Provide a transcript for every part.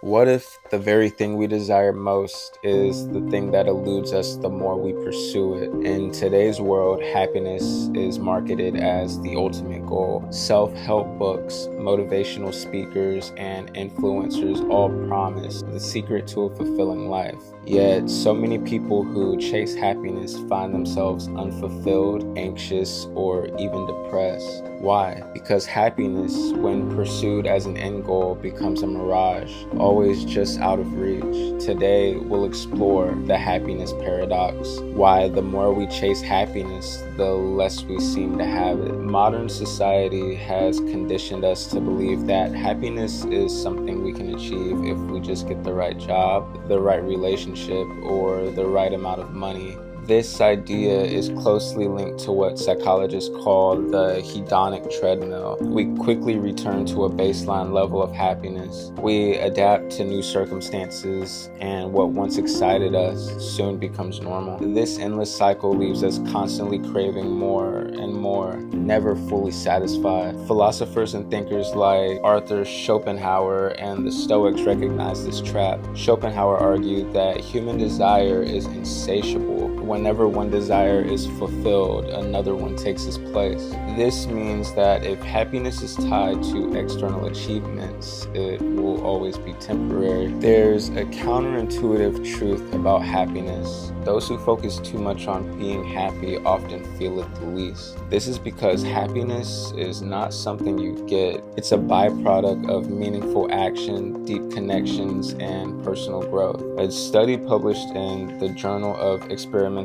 What if the very thing we desire most is the thing that eludes us the more we pursue it? In today's world, happiness is marketed as the ultimate goal. Self-help books, motivational speakers, and influencers all promise the secret to a fulfilling life. Yet, so many people who chase happiness find themselves unfulfilled, anxious, or even depressed. Why? Because happiness, when pursued as an end goal, becomes a mirage, always just out of reach. Today, we'll explore the happiness paradox, why the more we chase happiness, the less we seem to have it. Modern society has conditioned us to believe that happiness is something we can achieve if we just get the right job, the right relationship, or the right amount of money. This idea is closely linked to what psychologists call the hedonic treadmill. We quickly return to a baseline level of happiness. We adapt to new circumstances, and what once excited us soon becomes normal. This endless cycle leaves us constantly craving more and more, never fully satisfied. Philosophers and thinkers like Arthur Schopenhauer and the Stoics recognized this trap. Schopenhauer argued that human desire is insatiable. Whenever one desire is fulfilled, another one takes its place. This means that if happiness is tied to external achievements, it will always be temporary. There's a counterintuitive truth about happiness. Those who focus too much on being happy often feel it the least. This is because happiness is not something you get. It's a byproduct of meaningful action, deep connections, and personal growth. A study published in the Journal of Experimental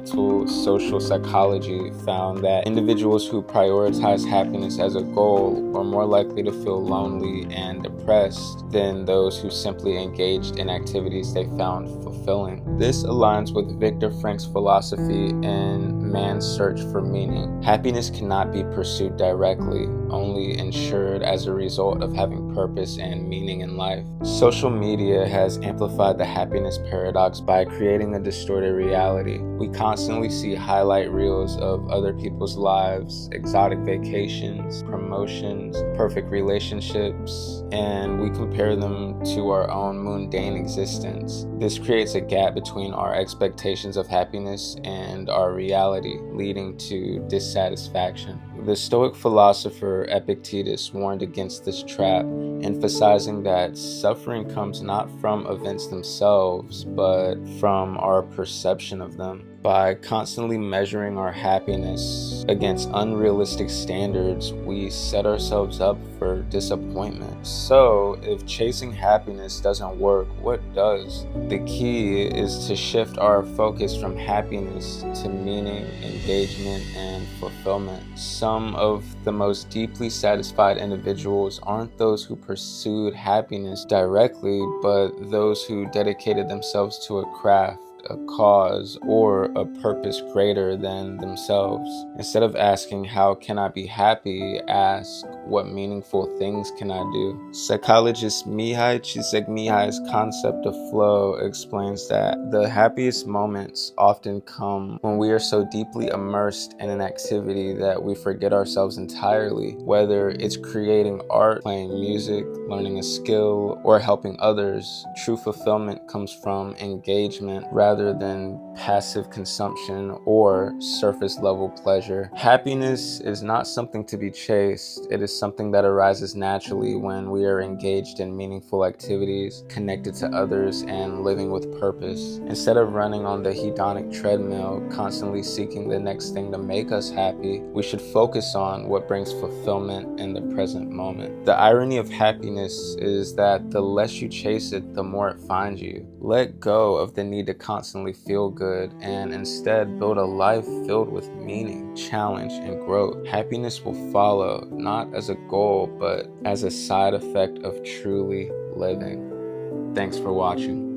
Social Psychology found that individuals who prioritize happiness as a goal were more likely to feel lonely and depressed than those who simply engaged in activities they found fulfilling. This aligns with Viktor Frankl's philosophy in Man's Search for Meaning. Happiness cannot be pursued directly, only ensured as a result of having purpose and meaning in life. Social media has amplified the happiness paradox by creating a distorted reality. We constantly see highlight reels of other people's lives, exotic vacations, promotions, perfect relationships, and we compare them to our own mundane existence. This creates a gap between our expectations of happiness and our reality, leading to dissatisfaction. The Stoic philosopher Epictetus warned against this trap, emphasizing that suffering comes not from events themselves, but from our perception of them. By constantly measuring our happiness against unrealistic standards, we set ourselves up for disappointment. So, if chasing happiness doesn't work, what does? The key is to shift our focus from happiness to meaning, engagement, and fulfillment. Some of the most deeply satisfied individuals aren't those who pursued happiness directly, but those who dedicated themselves to a craft, a cause, or a purpose greater than themselves. Instead of asking, how can I be happy? Ask, what meaningful things can I do? Psychologist Mihai Csikszentmihalyi's concept of flow explains that the happiest moments often come when we are so deeply immersed in an activity that we forget ourselves entirely. Whether it's creating art, playing music, learning a skill, or helping others, true fulfillment comes from engagement rather than passive consumption or surface level pleasure. Happiness is not something to be chased. It is something that arises naturally when we are engaged in meaningful activities, connected to others, and living with purpose. Instead of running on the hedonic treadmill, constantly seeking the next thing to make us happy, we should focus on what brings fulfillment in the present moment. The irony of happiness is that the less you chase it, the more it finds you. Let go of the need to constantly feel good and instead build a life filled with meaning, challenge, and growth. Happiness will follow, not as a goal, but as a side effect of truly living. Thanks for watching.